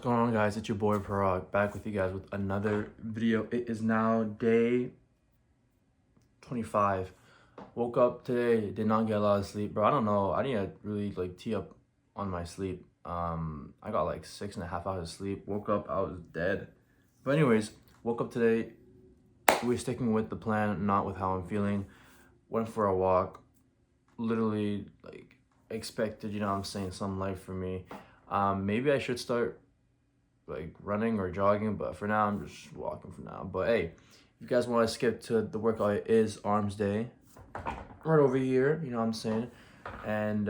going on, guys? It's your boy Parag back with you guys with another video. It is now day 25. Woke up today, did not get a lot of sleep, bro. I don't know. I need to really tee up on my sleep. I got like 6.5 hours of sleep. Woke up, I was dead. But anyways, woke up today. We're sticking with the plan, not with how I'm feeling. Went for a walk. Literally expected, you know what I'm saying, some life for me. Maybe I should start running or jogging, but for now I'm just walking for now. But hey, if you guys want to skip to the workout, it is arms day right over here, you know what I'm saying. And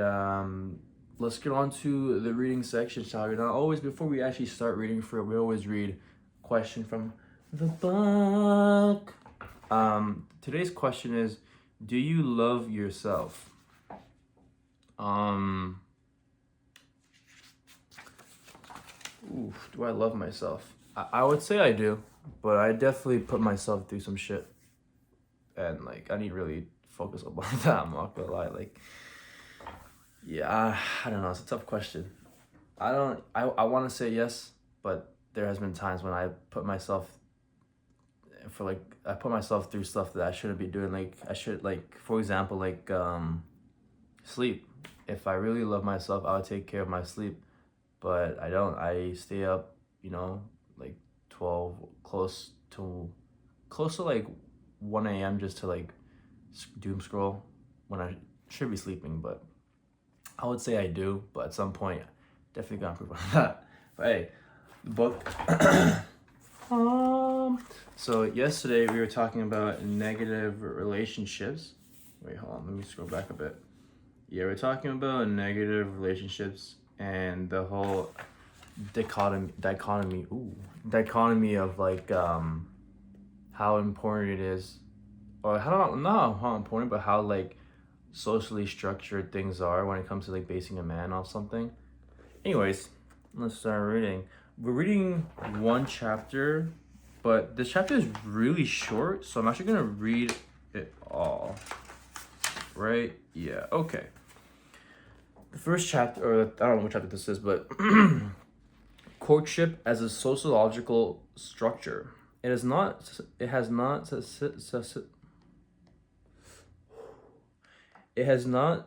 let's get on to the reading section, shall we? Now, always before we actually start reading for it, we always read question from the book. Today's question is, do you love yourself? Do I love myself? I would say I do, but I definitely put myself through some shit, and I need to really focus on that. I'm not gonna lie. Yeah, I don't know. It's a tough question. I want to say yes, but there has been times when I put myself through stuff that I shouldn't be doing. I should, for example, sleep. If I really love myself, I would take care of my sleep, but I don't. I stay up, 12, close to 1 a.m. just to doom scroll when I should be sleeping. But I would say I do, but at some point, definitely gonna improve on that. But hey, the book. So yesterday we were talking about negative relationships. Wait, hold on. Let me scroll back a bit. Yeah, we're talking about negative relationships and the whole dichotomy of how important it is, or not how important, but how socially structured things are when it comes to basing a man off something. Anyways, let's start reading. We're reading one chapter, but this chapter is really short, so I'm actually gonna read it all. Right? Yeah, okay. The first chapter, or I don't know what chapter this is, but courtship as a sociological structure. It has not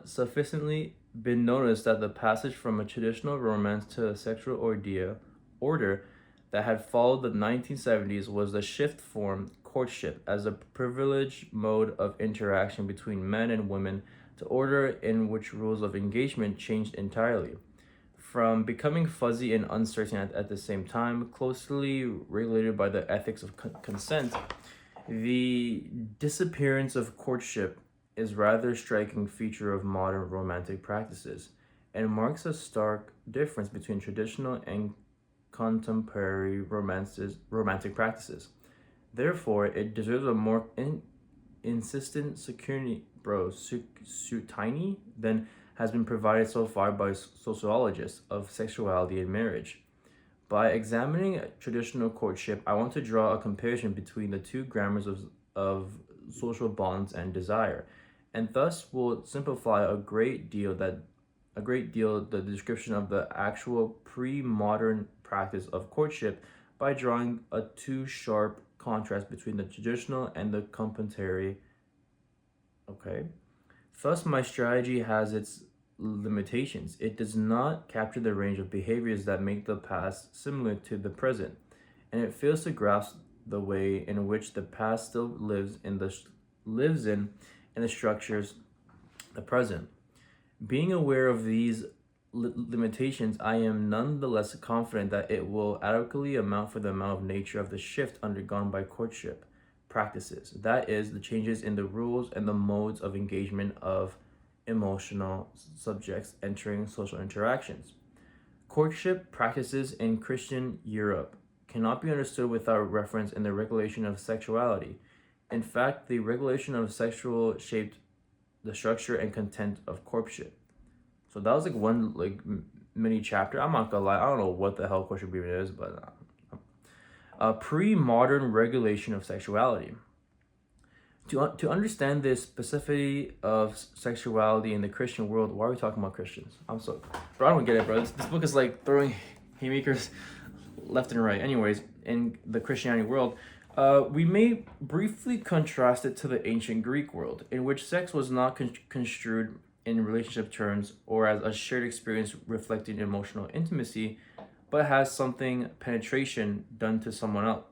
sufficiently been noticed that the passage from a traditional romance to a sexual order that had followed the 1970s was the shift form courtship as a privileged mode of interaction between men and women to order in which rules of engagement changed entirely. From becoming fuzzy and uncertain at the same time, closely regulated by the ethics of consent, the disappearance of courtship is rather striking feature of modern romantic practices and marks a stark difference between traditional and contemporary romantic practices. Therefore, it deserves a more insistent scrutiny than has been provided so far by sociologists of sexuality and marriage. By examining traditional courtship, I want to draw a comparison between the two grammars of social bonds and desire, and thus will simplify a great deal the description of the actual pre-modern practice of courtship by drawing a too sharp contrast between the traditional and the contemporary. Okay. Thus, my strategy has its limitations. It does not capture the range of behaviors that make the past similar to the present, and it fails to grasp the way in which the past still lives in the structures the present. Being aware of these limitations, I am nonetheless confident that it will adequately amount for the amount of nature of the shift undergone by courtship practices. That is, the changes in the rules and the modes of engagement of emotional subjects entering social interactions. Courtship practices in Christian Europe cannot be understood without reference in the regulation of sexuality. In fact, the regulation of sexual shaped the structure and content of courtship. So that was one mini chapter. I'm not gonna lie, I don't know what the hell courtship even is, but a pre-modern regulation of sexuality. To understand the specificity of sexuality in the Christian world, why are we talking about Christians? Bro, I don't get it, bro. This book is throwing haymakers left and right. Anyways, in the Christianity world, we may briefly contrast it to the ancient Greek world, in which sex was not construed in relationship terms or as a shared experience reflecting emotional intimacy, but has something penetration done to someone else.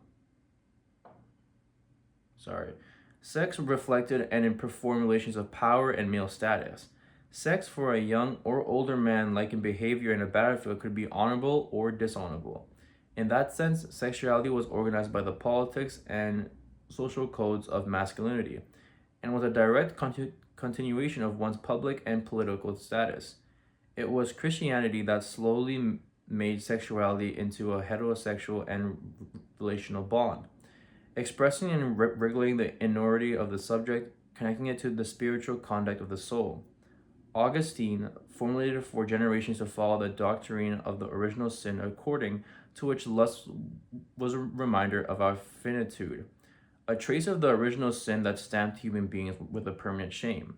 Sex reflected and performed relations of power and male status. Sex for a young or older man, like in behavior in a battlefield, could be honorable or dishonorable. In that sense, sexuality was organized by the politics and social codes of masculinity, and was a direct continuation of one's public and political status. It was Christianity that slowly made sexuality into a heterosexual and relational bond, expressing and regulating the inority of the subject, connecting it to the spiritual conduct of the soul. Augustine formulated for generations to follow the doctrine of the original sin, according to which lust was a reminder of our finitude, a trace of the original sin that stamped human beings with a permanent shame.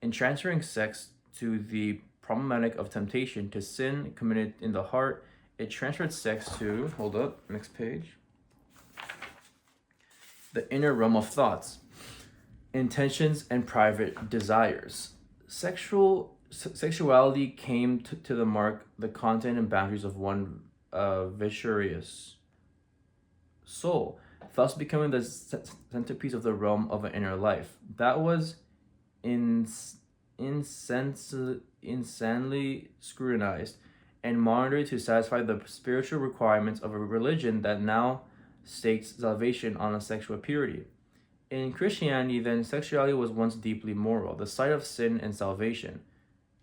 In transferring sex to the problematic of temptation to sin committed in the heart, it transferred sex to, hold up, next page, the inner realm of thoughts, intentions, and private desires. Sexuality came to the mark the content and boundaries of one viscerous soul, thus becoming the centerpiece of the realm of an inner life. That was insanely scrutinized and monitored to satisfy the spiritual requirements of a religion that now stakes salvation on a sexual purity. In Christianity, then, sexuality was once deeply moral, the site of sin and salvation,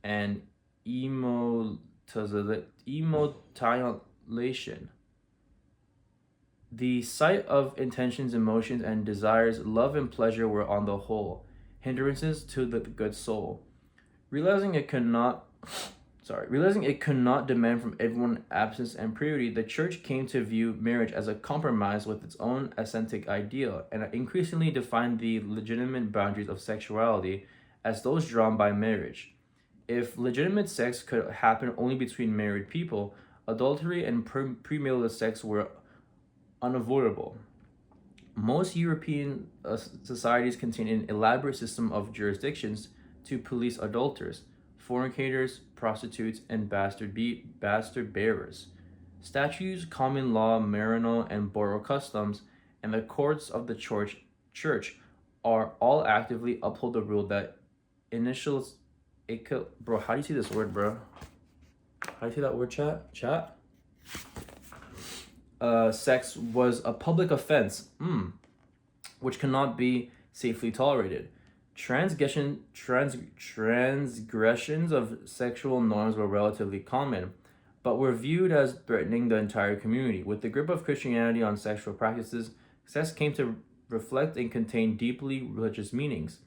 and immolation. The site of intentions, emotions, and desires, love and pleasure were on the whole hindrances to the good soul. Realizing it could not demand from everyone absence and purity, the church came to view marriage as a compromise with its own ascetic ideal, and increasingly defined the legitimate boundaries of sexuality as those drawn by marriage. If legitimate sex could happen only between married people, adultery and premarital sex were unavoidable. Most European societies contain an elaborate system of jurisdictions to police adulterers, fornicators, prostitutes, and bastard bearers. Statutes, common law, marriage, and borough customs, and the courts of the church are all actively uphold the rule that initials. Bro, how do you see this word, bro? How do you see that word, chat? Sex was a public offense, which cannot be safely tolerated. Transgressions of sexual norms were relatively common, but were viewed as threatening the entire community. With the grip of Christianity on sexual practices, sex came to reflect and contain deeply religious meanings.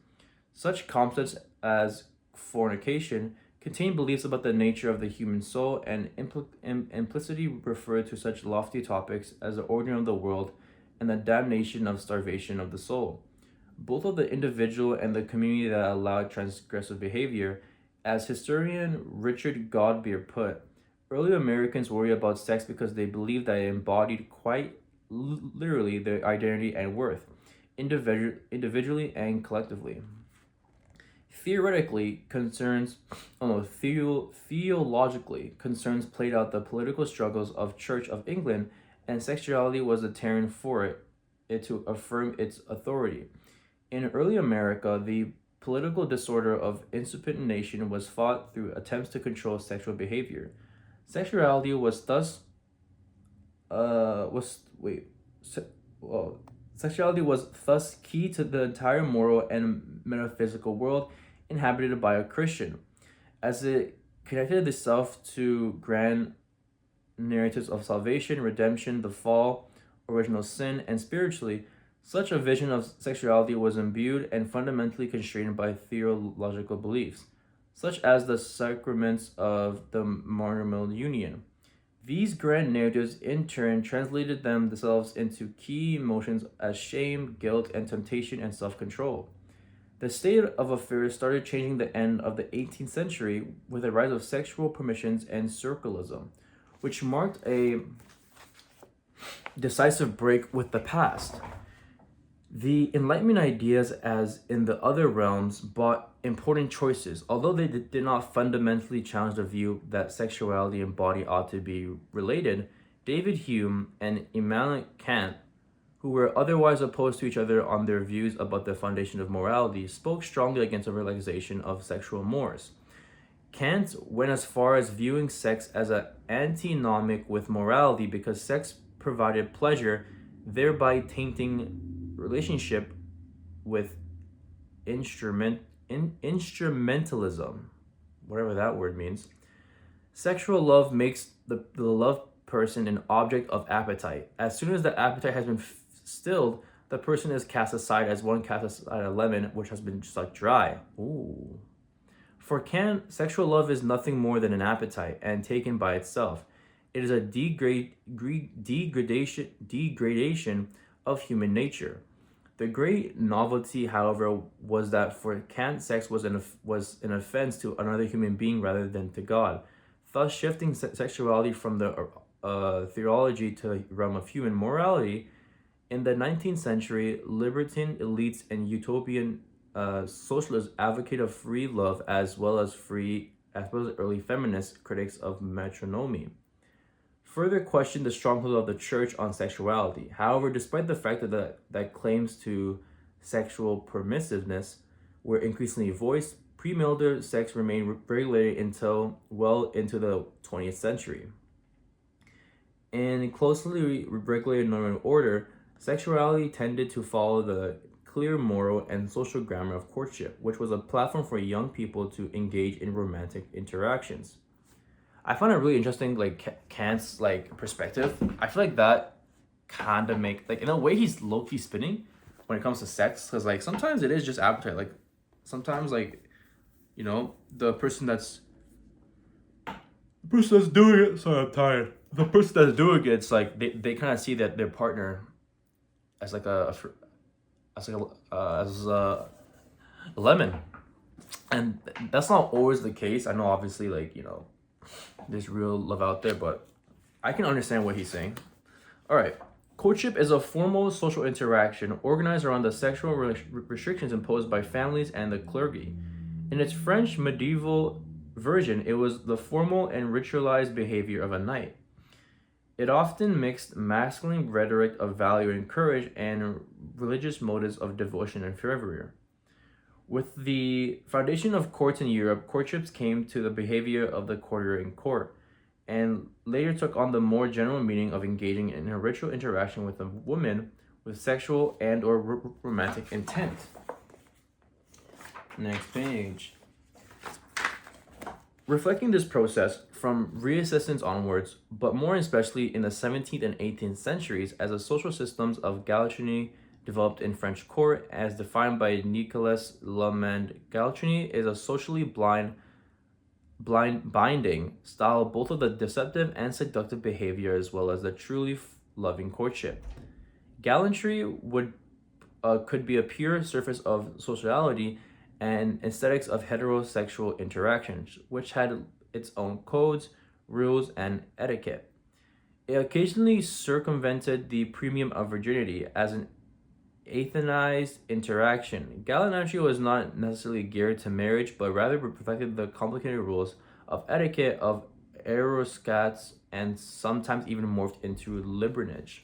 Such concepts as fornication contain beliefs about the nature of the human soul, and implicitly refer to such lofty topics as the origin of the world and the damnation of starvation of the soul, both of the individual and the community that allowed transgressive behavior. As historian Richard Godbeer put, early Americans worried about sex because they believed that it embodied quite literally their identity and worth, individually and collectively. Theologically, concerns played out the political struggles of Church of England, and sexuality was a terrain for it to affirm its authority. In early America, the political disorder of insubordination was fought through attempts to control sexual behavior. Sexuality was thus sexuality was thus key to the entire moral and metaphysical world inhabited by a Christian, as it connected itself to grand narratives of salvation, redemption, the fall, original sin, and spiritually. Such a vision of sexuality was imbued and fundamentally constrained by theological beliefs, such as the sacraments of the matrimonial union. These grand narratives in turn translated themselves into key emotions as shame, guilt, and temptation and self-control. The state of affairs started changing the end of the 18th century with the rise of sexual permissions and circularism, which marked a decisive break with the past. The Enlightenment ideas, as in the other realms, brought important choices, although they did not fundamentally challenge the view that sexuality and body ought to be related. David Hume and Immanuel Kant, who were otherwise opposed to each other on their views about the foundation of morality, spoke strongly against a relaxation of sexual mores. Kant went as far as viewing sex as an antinomic with morality because sex provided pleasure, thereby tainting relationship with instrumentalism, whatever that word means. Sexual love makes the loved person an object of appetite. As soon as the appetite has been stilled, the person is cast aside as one casts aside a lemon which has been sucked dry. Ooh. For Kant, sexual love is nothing more than an appetite, and taken by itself, it is a degradation of human nature. The great novelty, however, was that for Kant, sex was an offense to another human being rather than to God, thus shifting sexuality from the theology to the realm of human morality. In the 19th century, libertine elites and utopian socialists advocated free love as well as early feminist critics of matrimony further questioned the stronghold of the church on sexuality. However, despite the fact that claims to sexual permissiveness were increasingly voiced, premarital sex remained regulated until well into the 20th century. In closely regulated normative order, sexuality tended to follow the clear moral and social grammar of courtship, which was a platform for young people to engage in romantic interactions. I find it really interesting, like Kant's perspective. I feel like that kind of in a way he's low-key spinning when it comes to sex, because sometimes it is just appetite. Sometimes the person that's doing it. Sorry, I'm tired. The person that's doing it, it's they kind of see that their partner as a lemon, and that's not always the case. I know, obviously, there's real love out there, but I can understand what he's saying. All right. Courtship is a formal social interaction organized around the sexual restrictions imposed by families and the clergy. In its French medieval version, it was the formal and ritualized behavior of a knight. It often mixed masculine rhetoric of value and courage and religious motives of devotion and fervor. With the foundation of courts in Europe, courtships came to the behavior of the courtier in court, and later took on the more general meaning of engaging in a ritual interaction with a woman with sexual and or romantic intent. Next page. Reflecting this process from reassistance onwards, but more especially in the 17th and 18th centuries, as the social systems of gallantry developed in French court, as defined by Nicolas Lamand. Gallantry is a socially binding style, both of the deceptive and seductive behavior, as well as the truly loving courtship. Gallantry could be a pure surface of sociality and aesthetics of heterosexual interactions, which had its own codes, rules, and etiquette. It occasionally circumvented the premium of virginity as an Athenized interaction. Gallantry was not necessarily geared to marriage, but rather reflected the complicated rules of etiquette of aristocrats and sometimes even morphed into libertinage.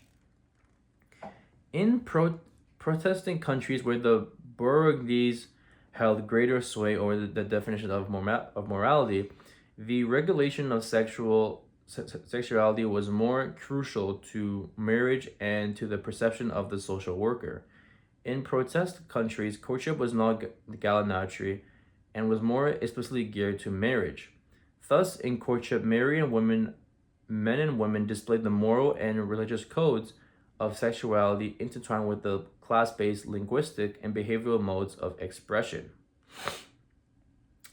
In Protestant countries where the bourgeoisie held greater sway over the definition of morality, the regulation of sexuality was more crucial to marriage and to the perception of the social worker. In Protestant countries, courtship was not gallantry and was more explicitly geared to marriage. Thus, in courtship, men and women displayed the moral and religious codes of sexuality intertwined with the class-based linguistic and behavioral modes of expression.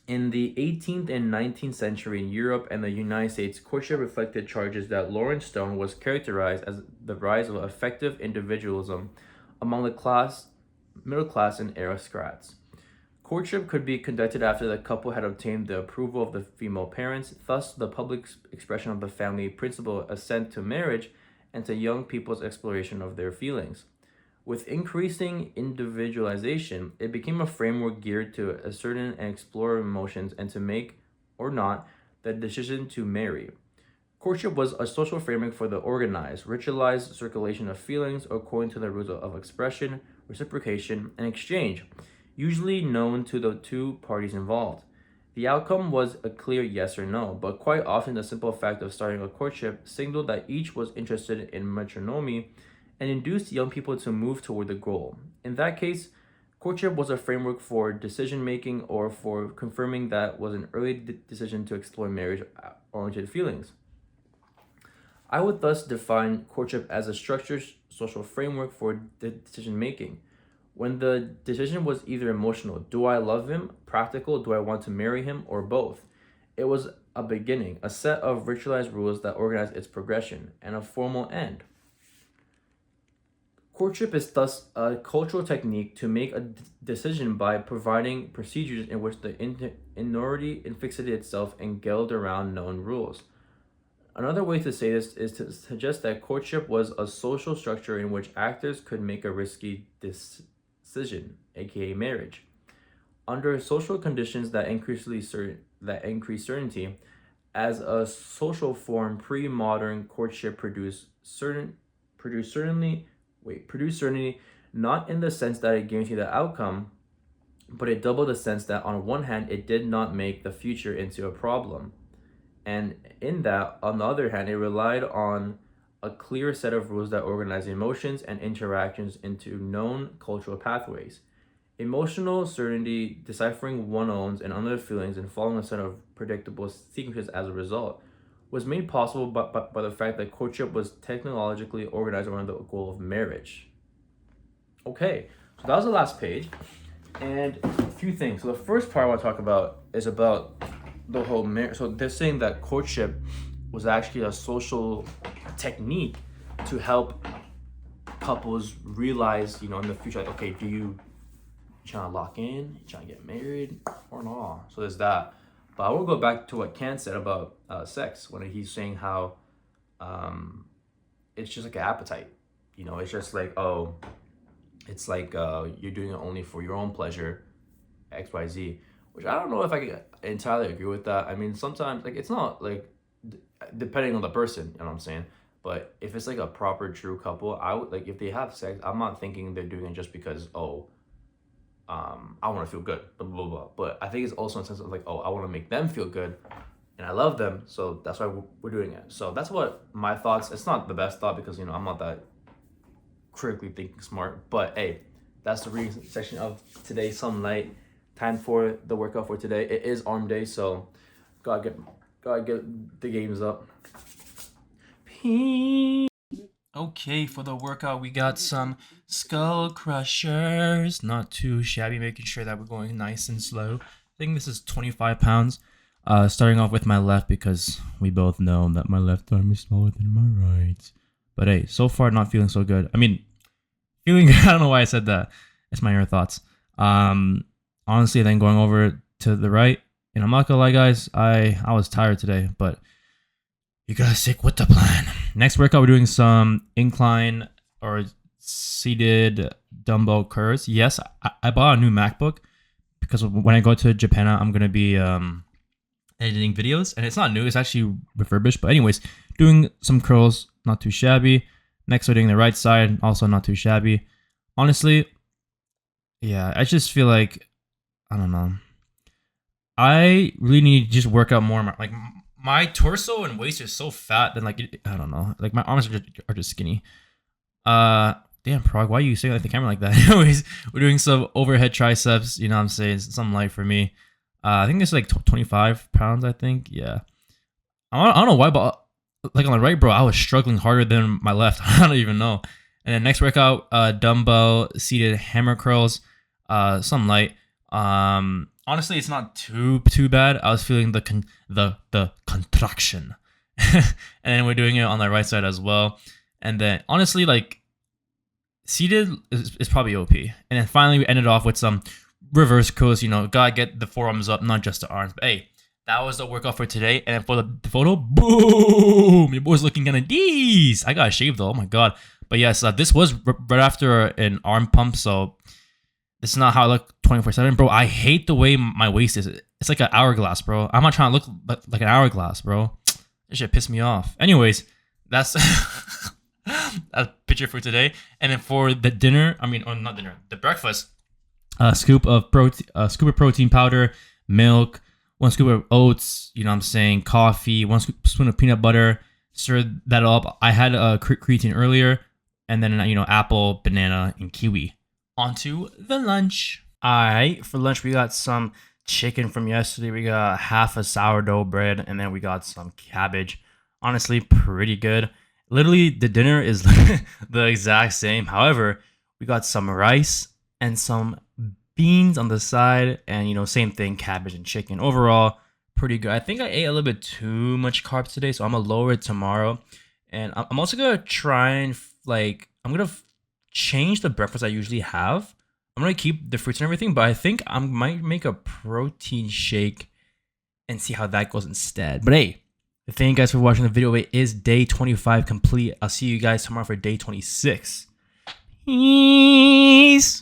In the 18th and 19th century in Europe and the United States, courtship reflected charges that Lawrence Stone was characterized as the rise of affective individualism among the middle class and aristocrats. Courtship could be conducted after the couple had obtained the approval of the female parents, thus the public expression of the family principle assent to marriage and to young people's exploration of their feelings. With increasing individualization, it became a framework geared to ascertain and explore emotions and to make, or not, the decision to marry. Courtship was a social framework for the organized, ritualized circulation of feelings according to the rules of expression, reciprocation, and exchange, usually known to the two parties involved. The outcome was a clear yes or no, but quite often the simple fact of starting a courtship signaled that each was interested in matrimony and induced young people to move toward the goal. In that case, courtship was a framework for decision making or for confirming that was an early decision to explore marriage oriented feelings. I would thus define courtship as a structured social framework for decision making. When the decision was either emotional, do I love him? Practical, do I want to marry him? Or both? It was a beginning, a set of ritualized rules that organize its progression, and a formal end. Courtship is thus a cultural technique to make a decision by providing procedures in which the minority fixated itself and gelled around known rules. Another way to say this is to suggest that courtship was a social structure in which actors could make a risky decision, aka marriage. Under social conditions that increase certainty, as a social form, pre-modern courtship produced certainty, not in the sense that it guaranteed the outcome, but it doubled the sense that on one hand it did not make the future into a problem. And in that, on the other hand, it relied on a clear set of rules that organize emotions and interactions into known cultural pathways. Emotional certainty, deciphering one own's and other feelings, and following a set of predictable sequences as a result, was made possible by the fact that courtship was technologically organized around the goal of marriage. Okay, so that was the last page. And a few things. So the first part I want to talk about is about the whole marriage. So they're saying that courtship was actually a social technique to help couples realize, in the future, like, okay, do you trying to lock in, you trying to get married, or not? So there's that. But I will go back to what Kant said about sex when he's saying how it's just like an appetite. It's just like, it's like you're doing it only for your own pleasure, X, Y, Z. Which I don't know if I can entirely agree with that. I mean, sometimes, like, it's not, like, depending on the person, you know what I'm saying? But if it's, like, a proper, true couple, I would, like, if they have sex, I'm not thinking they're doing it just because, I want to feel good, blah, blah, blah. But I think it's also in a sense of, like, I want to make them feel good, and I love them, so that's why we're doing it. So that's what my thoughts, it's not the best thought because, I'm not that critically thinking smart, but, hey, that's the reading section of today's Sunlight. Time for the workout for today. It is arm day, so gotta get the games up. Okay, for the workout we got some skull crushers. Not too shabby, making sure that we're going nice and slow. I think this is 25 pounds. Starting off with my left because we both know that my left arm is smaller than my right. But hey, so far not feeling so good. I mean, feeling good. I don't know why I said that. It's my inner thoughts. Honestly, then going over to the right, and I'm not gonna lie, guys, I was tired today, but you gotta stick with the plan. Next workout, we're doing some incline or seated dumbbell curls. Yes, I bought a new MacBook because when I go to Japan, I'm gonna be editing videos, and it's not new; it's actually refurbished. But anyways, doing some curls, not too shabby. Next, we're doing the right side, also not too shabby. Honestly, yeah, I just feel like, I don't know. I really need to just work out more. Like, my torso and waist are so fat that, like, I don't know. Like, my arms are just skinny. Damn, Prog, why are you saying like the camera like that? Anyways, we're doing some overhead triceps. You know what I'm saying? Something light for me. I think it's like 25 pounds, I think. Yeah. I don't know why, but like on the right, bro, I was struggling harder than my left. I don't even know. And then next workout, dumbbell seated hammer curls. Some light. Honestly, it's not too bad. I was feeling the contraction, and then we're doing it on the right side as well. And then honestly, like, seated is probably OP. And then finally, we ended off with some reverse curls. Gotta get the forearms up, not just the arms. But hey, That was the workout for today. And for the photo, boom, your boy's looking kind of these. I got shaved though. Oh my god. But yes, this was right after an arm pump, so this is not how I look 24/7, bro. I hate the way my waist is. It's like an hourglass, bro. I'm not trying to look like an hourglass, bro. This shit pissed me off. Anyways, that's a picture for today. And then for the dinner, or not dinner, the breakfast, a scoop of protein powder, milk, 1 scoop of oats, you know what I'm saying, coffee, 1 spoon of peanut butter, stir that up. I had a creatine earlier, and then, apple, banana, and kiwi. Onto the lunch. All right, for lunch, we got some chicken from yesterday. We got half a sourdough bread, and then we got some cabbage. Honestly, pretty good. Literally, the dinner is the exact same. However, we got some rice and some beans on the side, and same thing, cabbage and chicken. Overall, pretty good. I think I ate a little bit too much carbs today, so I'm gonna lower it tomorrow. And I'm also gonna try and I'm gonna change the breakfast I usually have. I'm gonna keep the fruits and everything, but I think I might make a protein shake and see how that goes instead. But hey, thank you guys for watching the video. It is day 25 complete. I'll see you guys tomorrow for day 26. Peace.